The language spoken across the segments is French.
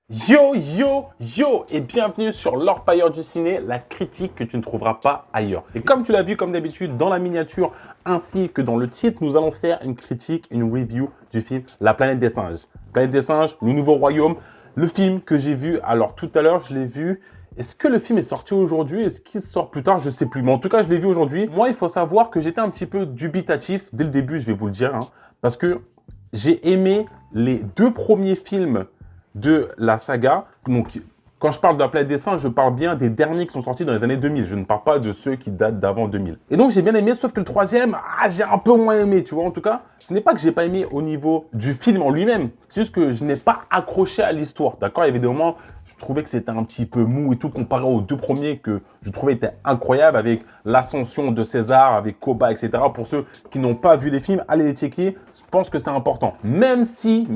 Yo, yo, yo et bienvenue sur l'Orpailleur du ciné, la critique que tu ne trouveras pas ailleurs. Et comme tu l'as vu comme d'habitude dans la miniature ainsi que dans le titre, nous allons faire une critique, une review du film La Planète des Singes. Planète des Singes, le nouveau royaume, le film que j'ai vu, alors tout à l'heure je l'ai vu. Est-ce que le film est sorti aujourd'hui? Est-ce qu'il sort plus tard? Je ne sais plus. Mais en tout cas, je l'ai vu aujourd'hui. Moi, il faut savoir que j'étais un petit peu dubitatif dès le début, je vais vous le dire. Parce que j'ai aimé les deux premiers films de la saga. Donc, quand je parle de La Planète des Singes, je parle bien des derniers qui sont sortis dans les années 2000. Je ne parle pas de ceux qui datent d'avant 2000. Et donc, j'ai bien aimé, sauf que le troisième, j'ai un peu moins aimé, tu vois. En tout cas, ce n'est pas que j'ai pas aimé au niveau du film en lui-même. C'est juste que je n'ai pas accroché à l'histoire, d'accord? Il y avait des moments, je trouvais que c'était un petit peu mou et tout, comparé aux deux premiers que je trouvais étaient incroyables, avec l'ascension de César, avec Koba, etc. Pour ceux qui n'ont pas vu les films, allez les checker. Je pense que c'est important. Même si,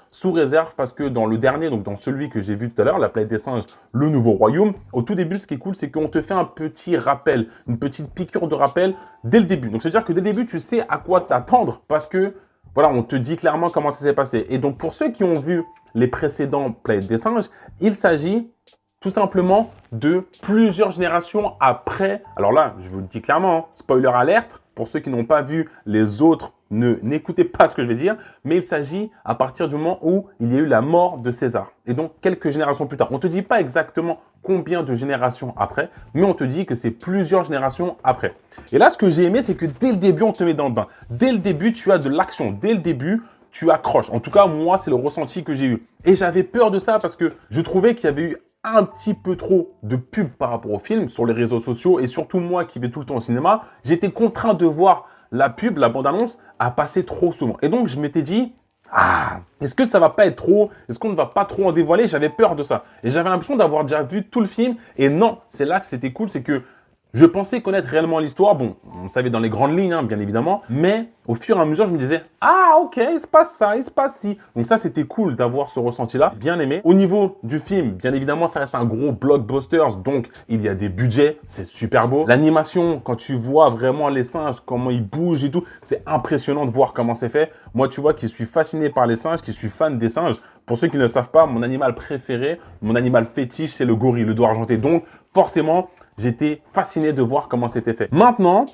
sous réserve, parce que dans le dernier, donc dans celui que j'ai vu tout à l'heure, La Planète des Singes, le nouveau royaume, au tout début, ce qui est cool, c'est qu'on te fait un petit rappel, une petite piqûre de rappel dès le début. Donc, c'est-à-dire que dès le début, tu sais à quoi t'attendre parce que, voilà, on te dit clairement comment ça s'est passé. Et donc, pour ceux qui ont vu les précédents Planète des Singes, il s'agit tout simplement de plusieurs générations après. Alors là, je vous le dis clairement, spoiler alerte, pour ceux qui n'ont pas vu les autres, n'écoutez pas ce que je vais dire, mais il s'agit à partir du moment où il y a eu la mort de César. Et donc, quelques générations plus tard. On ne te dit pas exactement combien de générations après, mais on te dit que c'est plusieurs générations après. Et là, ce que j'ai aimé, c'est que dès le début, on te met dans le bain. Dès le début, tu as de l'action. Dès le début, tu accroches. En tout cas, moi, c'est le ressenti que j'ai eu. Et j'avais peur de ça parce que je trouvais qu'il y avait eu un petit peu trop de pub par rapport au film sur les réseaux sociaux et surtout moi qui vais tout le temps au cinéma, j'étais contraint de voir la pub, la bande-annonce, à passer trop souvent. Et donc, je m'étais dit, est-ce que ça va pas être trop? Est-ce qu'on ne va pas trop en dévoiler? J'avais peur de ça. Et j'avais l'impression d'avoir déjà vu tout le film. Et non, c'est là que c'était cool, c'est que je pensais connaître réellement l'histoire. Bon, on savait dans les grandes lignes, bien évidemment. Mais au fur et à mesure, je me disais, ok, il se passe ça, il se passe ci. Donc ça, c'était cool d'avoir ce ressenti-là. Bien aimé. Au niveau du film, bien évidemment, ça reste un gros blockbuster. Donc, il y a des budgets. C'est super beau. L'animation, quand tu vois vraiment les singes, comment ils bougent et tout, c'est impressionnant de voir comment c'est fait. Moi, tu vois, qui suis fasciné par les singes, qui suis fan des singes. Pour ceux qui ne le savent pas, mon animal préféré, mon animal fétiche, c'est le gorille, le dos argenté. Donc, forcément, j'étais fasciné de voir comment c'était fait. Maintenant,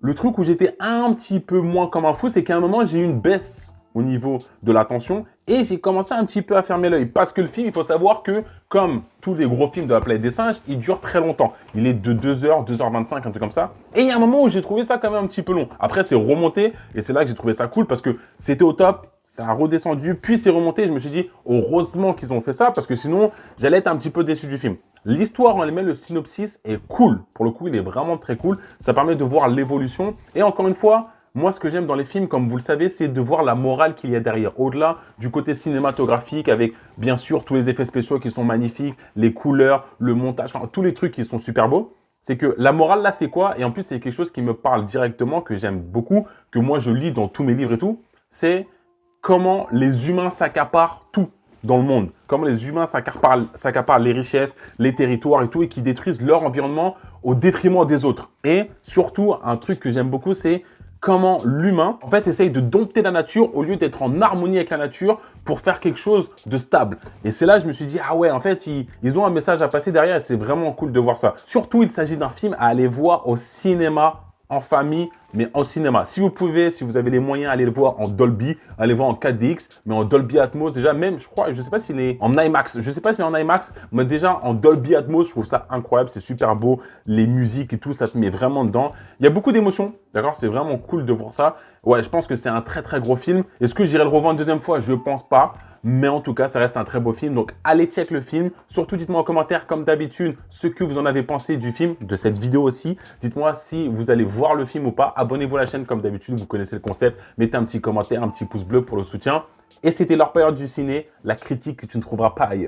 le truc où j'étais un petit peu moins comme un fou, c'est qu'à un moment, j'ai eu une baisse au niveau de la tension et j'ai commencé un petit peu à fermer l'œil. Parce que le film, il faut savoir que, comme tous les gros films de La Planète des Singes, il dure très longtemps. Il est de 2h, 2h25, un truc comme ça. Et il y a un moment où j'ai trouvé ça quand même un petit peu long. Après, c'est remonté et c'est là que j'ai trouvé ça cool parce que c'était au top. Ça a redescendu, puis c'est remonté. Je me suis dit, heureusement qu'ils ont fait ça parce que sinon, j'allais être un petit peu déçu du film. L'histoire en elle-même, le synopsis est cool. Pour le coup, il est vraiment très cool. Ça permet de voir l'évolution. Et encore une fois, moi, ce que j'aime dans les films, comme vous le savez, c'est de voir la morale qu'il y a derrière. Au-delà du côté cinématographique, avec bien sûr tous les effets spéciaux qui sont magnifiques, les couleurs, le montage, enfin tous les trucs qui sont super beaux. C'est que la morale là, c'est quoi? Et en plus, c'est quelque chose qui me parle directement, que j'aime beaucoup, que moi je lis dans tous mes livres et tout. C'est comment les humains s'accaparent tout dans le monde. Comment les humains s'accaparent les richesses, les territoires et tout, et qui détruisent leur environnement au détriment des autres. Et surtout, un truc que j'aime beaucoup, c'est comment l'humain, en fait, essaye de dompter la nature au lieu d'être en harmonie avec la nature pour faire quelque chose de stable. Et c'est là que je me suis dit, ah ouais, en fait, ils ont un message à passer derrière et c'est vraiment cool de voir ça. Surtout, il s'agit d'un film à aller voir au cinéma, en famille, mais en cinéma. Si vous pouvez, si vous avez les moyens, allez le voir en Dolby, allez voir en 4DX, mais en Dolby Atmos déjà, même, je crois, je ne sais pas s'il est en IMAX, je ne sais pas s'il est en IMAX, mais déjà en Dolby Atmos, je trouve ça incroyable, c'est super beau, les musiques et tout, ça te met vraiment dedans. Il y a beaucoup d'émotions, d'accord, c'est vraiment cool de voir ça. Ouais, je pense que c'est un très très gros film. Est-ce que j'irai le revoir une deuxième fois? Je pense pas. Mais en tout cas, ça reste un très beau film. Donc, allez check le film. Surtout, dites-moi en commentaire, comme d'habitude, ce que vous en avez pensé du film, de cette vidéo aussi. Dites-moi si vous allez voir le film ou pas. Abonnez-vous à la chaîne, comme d'habitude, vous connaissez le concept. Mettez un petit commentaire, un petit pouce bleu pour le soutien. Et c'était l'Orpailleur du ciné, la critique que tu ne trouveras pas ailleurs.